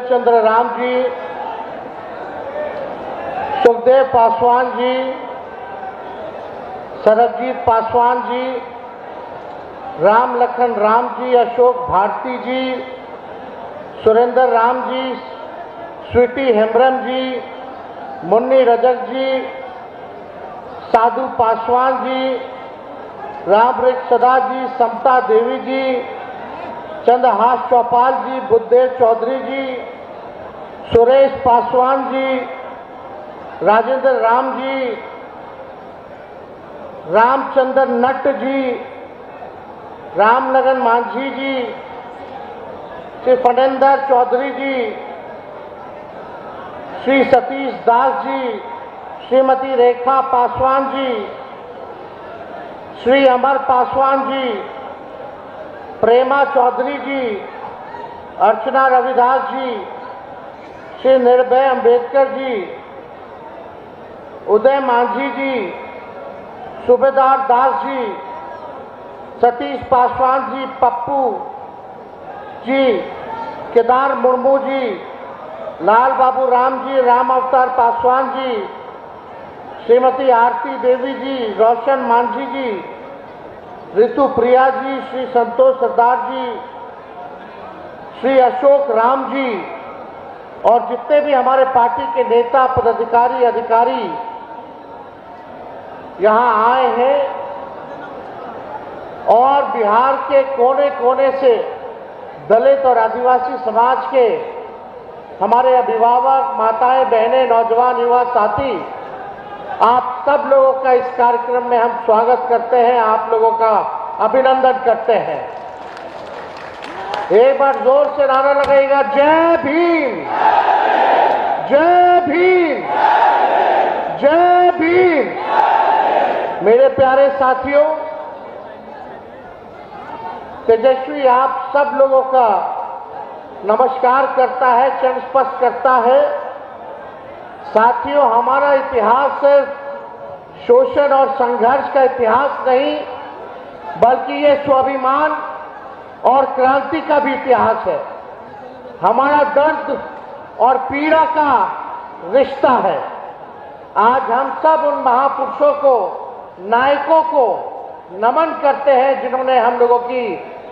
चंद्र राम जी, सुखदेव पासवान जी, सरबजीत पासवान जी, राम लखन राम जी, अशोक भारती जी, सुरेंद्र राम जी, स्वीटी हेम्ब्रम जी, मुन्नी रजक जी, साधु पासवान जी, रामवृक्ष सदा जी, समता देवी जी, चंद्रहास चौपाल जी, बुद्धदेव चौधरी जी, सुरेश पासवान जी, राजेंद्र राम जी, रामचंद्र नट जी, रामलगन मांझी जी, श्री फणेंद्र चौधरी जी, श्री सतीश दास जी, श्रीमती रेखा पासवान जी, श्री अमर पासवान जी, प्रेमा चौधरी जी, अर्चना रविदास जी, श्री निर्भय अंबेडकर जी, उदय मांझी जी, सूबेदार दास जी, सतीश पासवान जी, पप्पू जी, केदार मुर्मू जी, लाल बाबू राम जी, राम अवतार पासवान जी, श्रीमती आरती देवी जी, रोशन मांझी जी, ऋतु प्रिया जी, श्री संतोष सरदार जी, श्री अशोक राम जी और जितने भी हमारे पार्टी के नेता पदाधिकारी अधिकारी यहाँ आए हैं और बिहार के कोने कोने से दलित और आदिवासी समाज के हमारे अभिभावक, माताएं, बहनें, नौजवान, युवा साथी, आप सब लोगों का इस कार्यक्रम में हम स्वागत करते हैं, आप लोगों का अभिनंदन करते हैं। एक बार जोर से नारा लगाइएगा, जय भीम, जय भीम, जय भीम। मेरे प्यारे साथियों, तेजस्वी आप सब लोगों का नमस्कार करता है, चरण स्पर्श करता है। साथियों, हमारा इतिहास सिर्फ शोषण और संघर्ष का इतिहास नहीं, बल्कि ये स्वाभिमान और क्रांति का भी इतिहास है। हमारा दर्द और पीड़ा का रिश्ता है। आज हम सब उन महापुरुषों को, नायकों को नमन करते हैं जिन्होंने हम लोगों की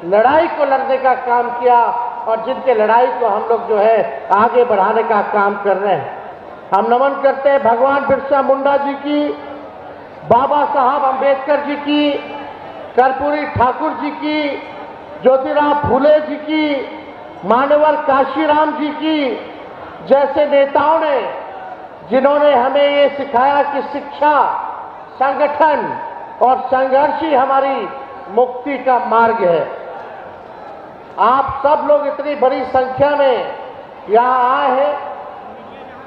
लड़ाई को लड़ने का काम किया और जिनके लड़ाई को हम लोग जो है आगे बढ़ाने का काम कर रहे हैं। हम नमन करते हैं भगवान बिरसा मुंडा जी की, बाबा साहब अंबेडकर जी की, कर्पूरी ठाकुर जी की, ज्योतिराव फूले जी की, मान्यवर काशीराम जी की जैसे नेताओं ने, जिन्होंने हमें ये सिखाया कि शिक्षा, संगठन और संघर्ष ही हमारी मुक्ति का मार्ग है। आप सब लोग इतनी बड़ी संख्या में यहाँ आए हैं,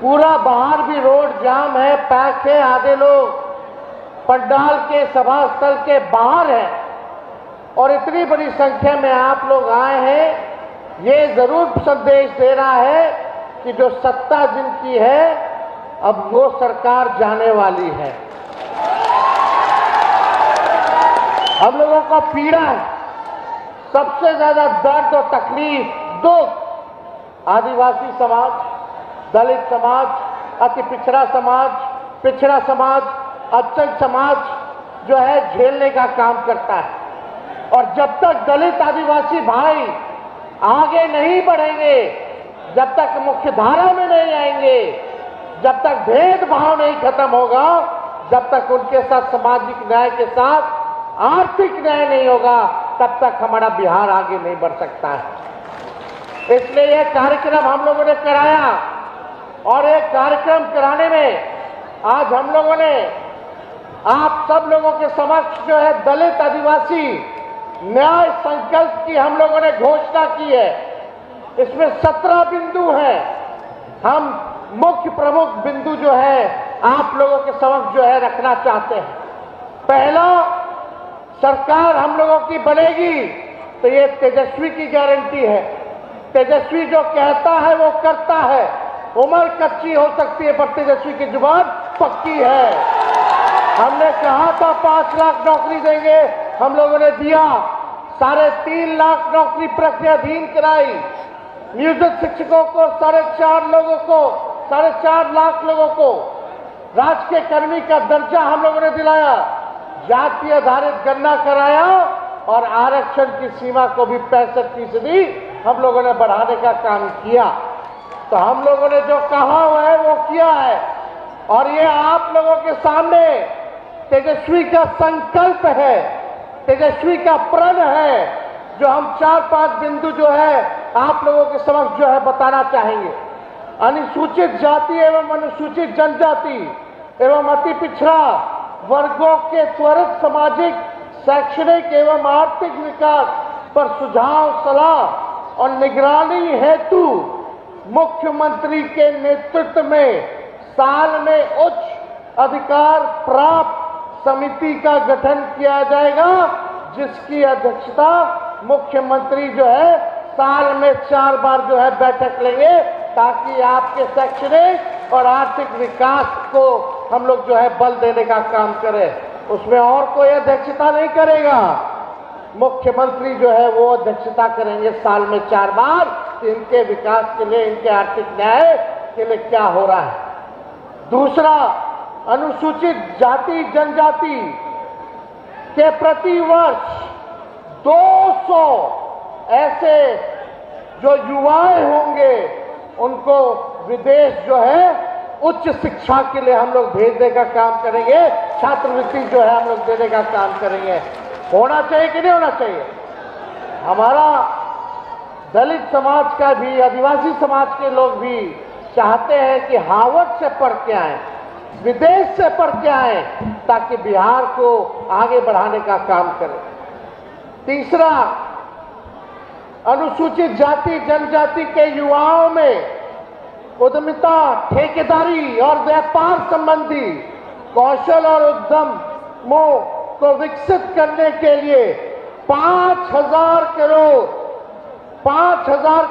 पूरा बाहर भी रोड जाम है, पैक है, आधे लोग पंडाल के सभा स्थल के बाहर है और इतनी बड़ी संख्या में आप लोग आए हैं, ये जरूर संदेश दे रहा है कि जो सत्ता जिनकी है अब वो सरकार जाने वाली है। हम लोगों को पीड़ा है, सबसे ज्यादा दर्द और तकलीफ, दुख आदिवासी समाज, दलित समाज, अति पिछड़ा समाज, पिछड़ा समाज, अत्यंत समाज जो है झेलने का काम करता है। और जब तक दलित आदिवासी भाई आगे नहीं बढ़ेंगे, जब तक मुख्य धारा में नहीं आएंगे, जब तक भेदभाव नहीं खत्म होगा, जब तक उनके साथ सामाजिक न्याय के साथ आर्थिक न्याय नहीं होगा, तब तक हमारा बिहार आगे नहीं बढ़ सकता है। इसलिए यह कार्यक्रम हम लोगों ने कराया और एक कार्यक्रम कराने में आज हम लोगों ने आप सब लोगों के समक्ष जो है दलित आदिवासी न्याय संकल्प की हम लोगों ने घोषणा की है। इसमें 17 बिंदु हैं। हम मुख्य प्रमुख बिंदु जो है आप लोगों के समक्ष जो है रखना चाहते हैं। पहला, सरकार हम लोगों की बनेगी तो ये तेजस्वी की गारंटी है। तेजस्वी जो कहता है वो करता है। उम्र कच्ची हो सकती है पर तेजस्वी की जुबान पक्की है। हमने कहा था 5 लाख नौकरी देंगे, हम लोगों ने दिया। 3.5 लाख नौकरी प्रक्रियाधीन कराई। नियोजित शिक्षकों को 4.5 लाख लोगों को राजकीय कर्मी का दर्जा हम लोगों ने दिलाया, जाति आधारित गणना कराया और आरक्षण की सीमा को भी 65% हम लोगों ने बढ़ाने का काम किया। तो हम लोगों ने जो कहा हुआ है वो किया है और ये आप लोगों के सामने तेजस्वी का संकल्प है, तेजस्वी का प्रण है, जो हम 4-5 बिंदु जो है आप लोगों के समक्ष जो है बताना चाहेंगे। अनुसूचित जाति एवं अनुसूचित जनजाति एवं अति पिछड़ा वर्गों के त्वरित सामाजिक, शैक्षणिक एवं आर्थिक विकास पर सुझाव, सलाह और निगरानी हेतु मुख्यमंत्री के नेतृत्व में साल में उच्च अधिकार प्राप्त समिति का गठन किया जाएगा, जिसकी अध्यक्षता मुख्यमंत्री जो है साल में 4 बार जो है बैठक लेंगे, ताकि आपके शैक्षणिक और आर्थिक विकास को हम लोग जो है बल देने का काम करें। उसमें और कोई अध्यक्षता नहीं करेगा, मुख्यमंत्री जो है वो अध्यक्षता करेंगे साल में 4 बार, कि इनके विकास के लिए, इनके आर्थिक न्याय के लिए क्या हो रहा है। दूसरा, अनुसूचित जाति जनजाति के प्रति वर्ष 200 ऐसे जो युवाएं होंगे उनको विदेश जो है उच्च शिक्षा के लिए हम लोग भेजने का काम करेंगे, छात्रवृत्ति जो है हम लोग देने का काम करेंगे। होना चाहिए कि नहीं होना चाहिए? हमारा दलित समाज का भी, आदिवासी समाज के लोग भी चाहते हैं कि हार्वर्ड से पढ़ के आए, विदेश से पढ़ के आए, ताकि बिहार को आगे बढ़ाने का काम करें। तीसरा, अनुसूचित जाति जनजाति के युवाओं में उद्यमिता, ठेकेदारी और व्यापार संबंधी कौशल और उद्यमों को विकसित करने के लिए 5,000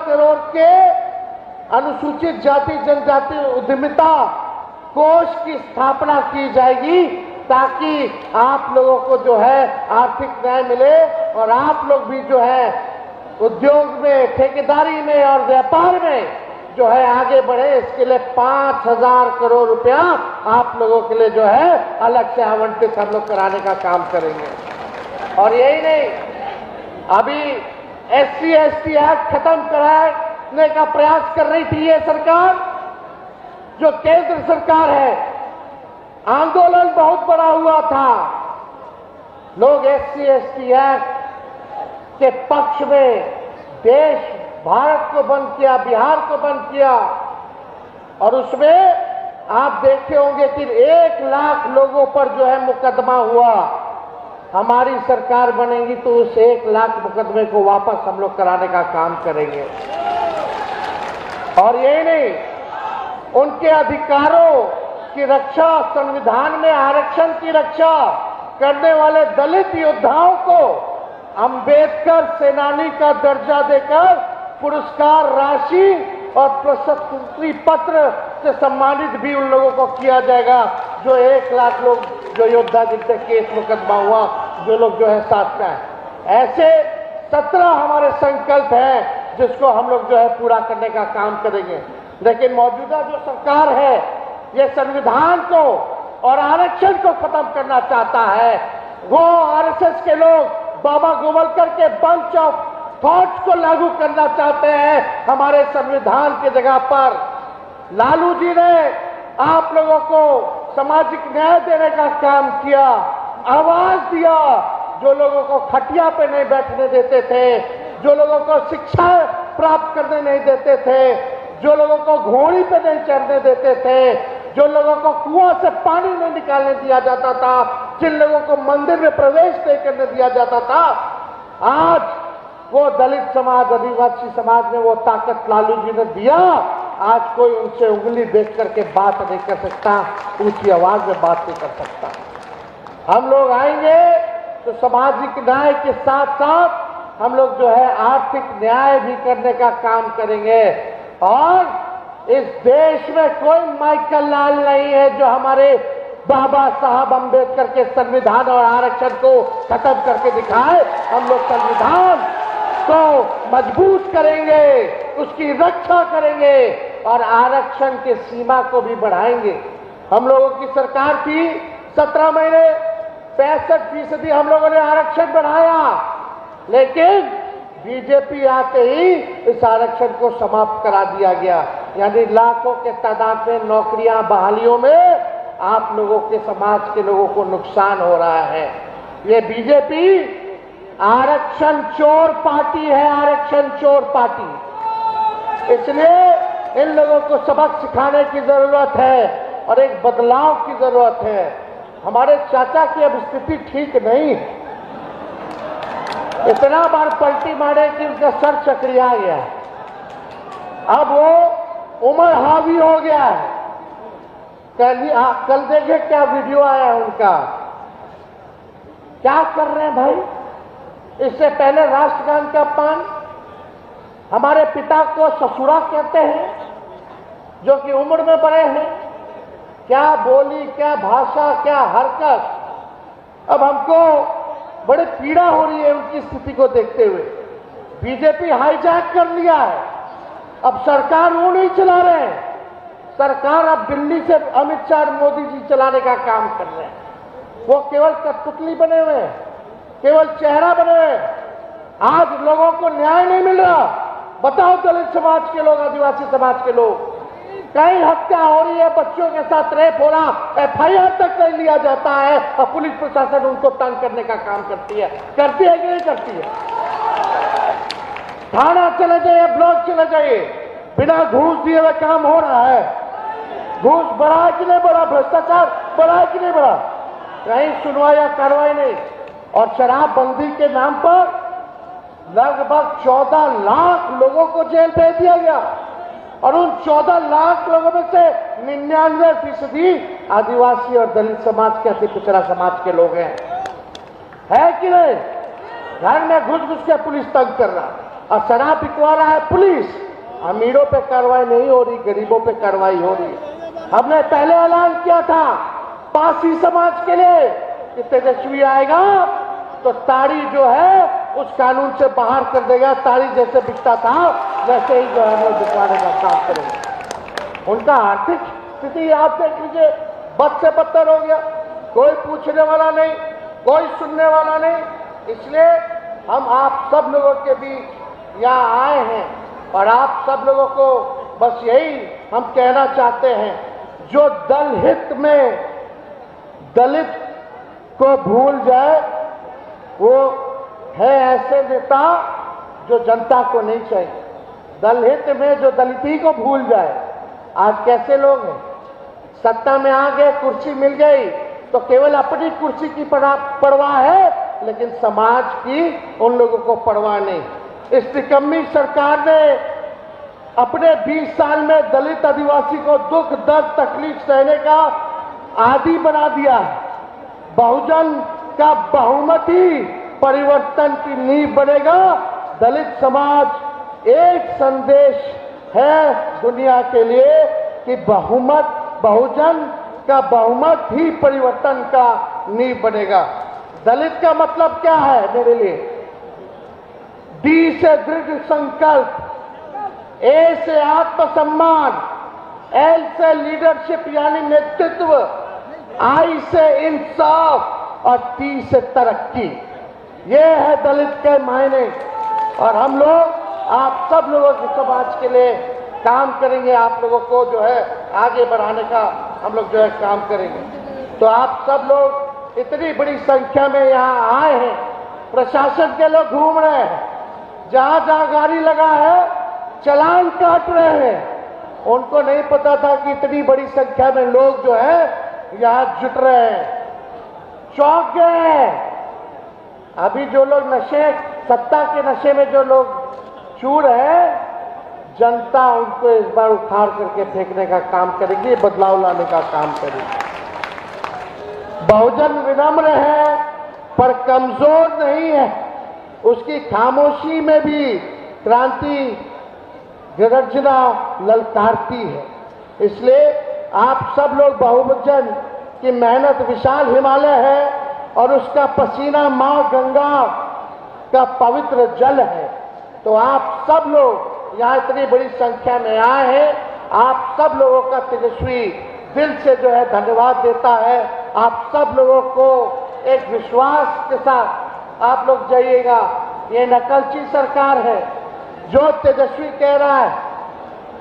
करोड़ के अनुसूचित जाति जनजाति उद्यमिता कोष की स्थापना की जाएगी, ताकि आप लोगों को जो है आर्थिक न्याय मिले और आप लोग भी जो है उद्योग में, ठेकेदारी में और व्यापार में जो है आगे बढ़े। इसके लिए 5,000 करोड़ रुपया आप लोगों के लिए जो है अलग से आवंटित हम लोग कराने का काम करेंगे। और यही नहीं, अभी SC/ST एक्ट खत्म कराने का प्रयास कर रही थी ये सरकार, जो केंद्र सरकार है। आंदोलन बहुत बड़ा हुआ था, लोग SC/ST एक्ट के पक्ष में देश, भारत को बंद किया, बिहार को बंद किया, और उसमें आप देखे होंगे कि 1 लाख लोगों पर जो है मुकदमा हुआ। हमारी सरकार बनेगी तो उस 1 लाख मुकदमे को वापस हम लोग कराने का काम करेंगे। और यही नहीं, उनके अधिकारों की रक्षा, संविधान में आरक्षण की रक्षा करने वाले दलित योद्धाओं को अंबेडकर सेनानी का दर्जा देकर पुरस्कार राशि और प्रशस्ति पत्र से सम्मानित भी उन लोगों को किया जाएगा, जो 1 लाख लोग जो योद्धा जिनसे केस मुकदमा हुआ, जो लोग जो है साथ में हैं। ऐसे 17 हमारे संकल्प हैं जिसको हम लोग जो है पूरा करने का काम करेंगे। लेकिन मौजूदा जो सरकार है, ये संविधान को और आरक्षण को खत्म करना चाहता है। वो RSS के लोग बाबा गोवलकर के बंच ऑफ थॉट्स को लागू करना चाहते हैं हमारे संविधान की जगह पर। लालू जी ने आप लोगों को सामाजिक न्याय देने का काम किया, आवाज दिया, जो लोगों को खटिया पे नहीं बैठने देते थे, जो लोगों को शिक्षा प्राप्त करने नहीं देते थे, जो लोगों को घोड़ी पे नहीं चढ़ने देते थे, जो लोगों को कुआं से पानी नहीं निकालने दिया जाता था, जिन लोगों को मंदिर में प्रवेश नहीं करने दिया जाता था, आज वो दलित समाज, आदिवासी समाज ने वो ताकत लालू जी ने दिया। आज कोई उनसे उंगली देख करके बात नहीं कर सकता, ऊंची आवाज में बात नहीं कर सकता। हम लोग आएंगे तो सामाजिक न्याय के साथ साथ हम लोग जो है आर्थिक न्याय भी करने का काम करेंगे। और इस देश में कोई माइकल लाल नहीं है जो हमारे बाबा साहब अंबेडकर के संविधान और आरक्षण को खत्म करके दिखाए। हम लोग संविधान को मजबूत करेंगे, उसकी रक्षा करेंगे और आरक्षण की सीमा को भी बढ़ाएंगे। हम लोगों की सरकार थी, 17 महीने 65% हम लोगों ने आरक्षण बढ़ाया, लेकिन बीजेपी आते ही इस आरक्षण को समाप्त करा दिया गया। यानी लाखों के तादाद में नौकरियां बहालियों में आप लोगों के समाज के लोगों को नुकसान हो रहा है। ये बीजेपी आरक्षण चोर पार्टी है, आरक्षण चोर पार्टी। इसलिए इन लोगों को सबक सिखाने की जरूरत है और एक बदलाव की जरूरत है। हमारे चाचा की अब स्थिति ठीक नहीं है, इतना बार पलटी मारे कि उनका सर चकरिया गया है, अब वो उम्र हावी हो गया है। कल देखे क्या वीडियो आया है उनका, क्या कर रहे हैं भाई। इससे पहले राष्ट्रगान का अपमान, हमारे पिता को ससुरा कहते हैं जो कि उम्र में बड़े हैं। क्या बोली, क्या भाषा, क्या हरकत। अब हमको बड़ी पीड़ा हो रही है उनकी स्थिति को देखते हुए। बीजेपी हाईजैक कर लिया है, अब सरकार वो नहीं चला रहे हैं, सरकार अब दिल्ली से अमित शाह मोदी जी चलाने का काम कर रहे हैं। वो केवल कठपुतली बने हुए हैं, केवल चेहरा बने हुए हैं। आज लोगों को न्याय नहीं मिल रहा। बताओ, दलित समाज के लोग, आदिवासी समाज के लोग, कहीं हत्या हो रही है, बच्चों के साथ रेप हो रहा, FIR तक नहीं लिया जाता है और पुलिस प्रशासन उनको तंग करने का काम करती है कि नहीं करती है। थाना चले जाइए, ब्लॉक चले जाइए, बिना घूस दिए हुए काम हो रहा है। घूस बढ़ा है कि नहीं बढ़ा, भ्रष्टाचार बढ़ा है कि नहीं बढ़ा, कहीं सुनवाई या कार्रवाई नहीं। और शराबबंदी के नाम पर लगभग 14 लाख लोगों को जेल भेज दिया गया और उन 14 लाख लोगों में से 99% आदिवासी और दलित समाज के, अति पिछड़ा समाज के लोग हैं, है कि नहीं। घर में घुस घुस के पुलिस तंग कर रहा और शराब बिकवा रहा है पुलिस। अमीरों पे कार्रवाई नहीं हो रही, गरीबों पे कार्रवाई हो रही है। हमने पहले ऐलान किया था पासी समाज के लिए कि तेजस्वी आएगा तो ताड़ी जो है उस कानून से बाहर कर देगा। ताड़ी जैसे बिकता था वैसे ही जो है वो बिकवाने का काम करेंगे। उनका आर्थिक स्थिति आप देख लीजिए, बद से बदतर हो गया। कोई पूछने वाला नहीं, कोई सुनने वाला नहीं। इसलिए हम आप सब लोगों के बीच यहाँ आए हैं और आप सब लोगों को बस यही हम कहना चाहते हैं, जो दल हित में दलित को भूल जाए वो है ऐसे नेता जो जनता को नहीं चाहिए। दल हित में जो दलित ही को भूल जाए। आज कैसे लोग हैं, सत्ता में आ गए, कुर्सी मिल गई तो केवल अपनी कुर्सी की परवाह है, लेकिन समाज की उन लोगों को परवाह नहीं। इस निकम्मी सरकार ने अपने 20 साल में दलित आदिवासी को दुख दर्द तकलीफ सहने का आदी बना दिया। बहुजन का बहुमत ही परिवर्तन की नींव बनेगा। दलित समाज एक संदेश है दुनिया के लिए कि बहुजन का बहुमत ही परिवर्तन का नींव बनेगा। दलित का मतलब क्या है मेरे लिए? D से दृढ़ संकल्प, A से आत्मसम्मान, L से लीडरशिप यानी नेतृत्व, I से इंसाफ और T से तरक्की। ये है दलित के मायने। और हम लोग आप सब लोगों के समाज के लिए काम करेंगे। आप लोगों को जो है आगे बढ़ाने का हम लोग जो है काम करेंगे। तो आप सब लोग इतनी बड़ी संख्या में यहाँ आए हैं, प्रशासन के लोग घूम रहे हैं, जहां जहां गाड़ी लगा है चालान काट रहे हैं। उनको नहीं पता था कि इतनी बड़ी संख्या में लोग जो है यहाँ जुट रहे हैं, चौंक गए हैं। अभी जो लोग नशे, सत्ता के नशे में जो लोग चूर है, जनता उनको इस बार उखाड़ करके फेंकने का काम करेगी, बदलाव लाने का काम करेगी। बहुजन विनम्र है पर कमजोर नहीं है। उसकी खामोशी में भी क्रांति गर्जना ललकारती है। इसलिए आप सब लोग, बहुजन की मेहनत विशाल हिमालय है और उसका पसीना मां गंगा का पवित्र जल है। तो आप सब लोग यहाँ इतनी बड़ी संख्या में आए हैं, आप सब लोगों का तेजस्वी दिल से जो है धन्यवाद देता है। आप सब लोगों को एक विश्वास के साथ आप लोग जाइएगा। ये नकलची सरकार है, जो तेजस्वी कह रहा है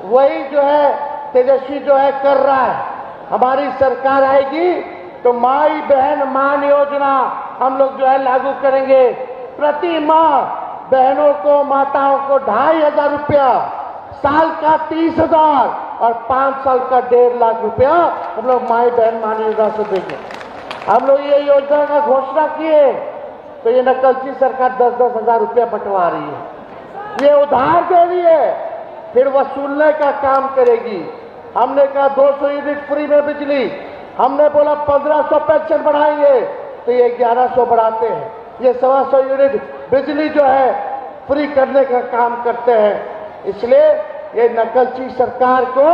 वही जो है तेजस्वी जो है कर रहा है। हमारी सरकार आएगी तो माई बहन मान योजना हम लोग जो है लागू करेंगे। प्रति माह बहनों को, माताओं को 2,500 रुपया, साल का 30,000 और 5 साल का 1.5 लाख रुपया हम लोग माई बहन मान योजना से देंगे। हम लोग ये योजना का घोषणा किए तो ये नकलची सरकार 10-10 हजार रुपया बंटवा रही है। ये उधार दे रही है, फिर वसूलने का काम करेगी। हमने कहा 200 यूनिट फ्री में बिजली, हमने बोला 1500 पेंशन बढ़ाएंगे तो ये 1100 बढ़ाते हैं। ये 125 यूनिट बिजली जो है फ्री करने का काम करते हैं। इसलिए ये नकलची सरकार को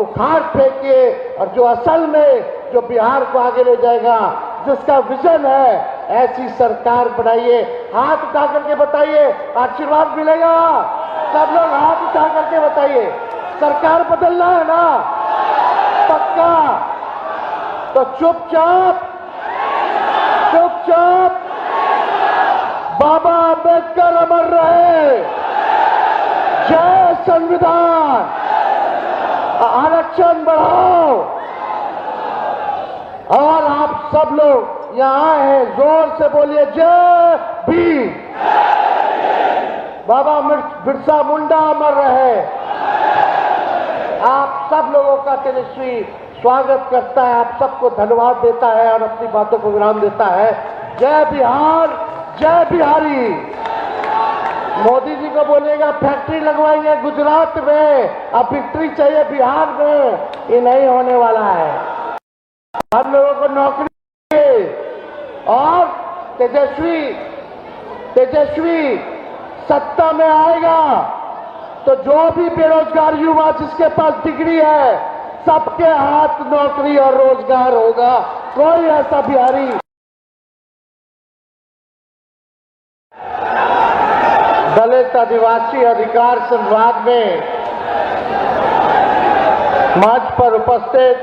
उखाड़ फेंकिए और जो असल में जो बिहार को आगे ले जाएगा, जिसका विजन है, ऐसी सरकार बनाइए। हाथ उठा करके बताइए, आशीर्वाद मिलेगा। सब लोग हाथ उठा करके बताइए, सरकार बदलना है ना पक्का? तो चुपचाप बाबा अम्बेडकर अमर रहे। जय संविधान। आरक्षण बढ़ाओ। और आप सब लोग यहाँ आए हैं, जोर से बोलिए जय भीम। बाबा बिरसा मुंडा अमर रहे। आप सब लोगों का तेजस्वी स्वागत करता है, आप सबको धन्यवाद देता है और अपनी बातों को विराम देता है। जय बिहार, जय बिहारी। मोदी जी को बोलेगा फैक्ट्री लगवाएंगे गुजरात में, अब विक्ट्री चाहिए बिहार में, ये नहीं होने वाला है। हम लोगों को नौकरी और तेजस्वी सत्ता में आएगा तो जो भी बेरोजगार युवा जिसके पास डिग्री है, सबके हाथ नौकरी और रोजगार होगा। कोई ऐसा बिहारी दलित आदिवासी अधिकार संवाद में मंच पर उपस्थित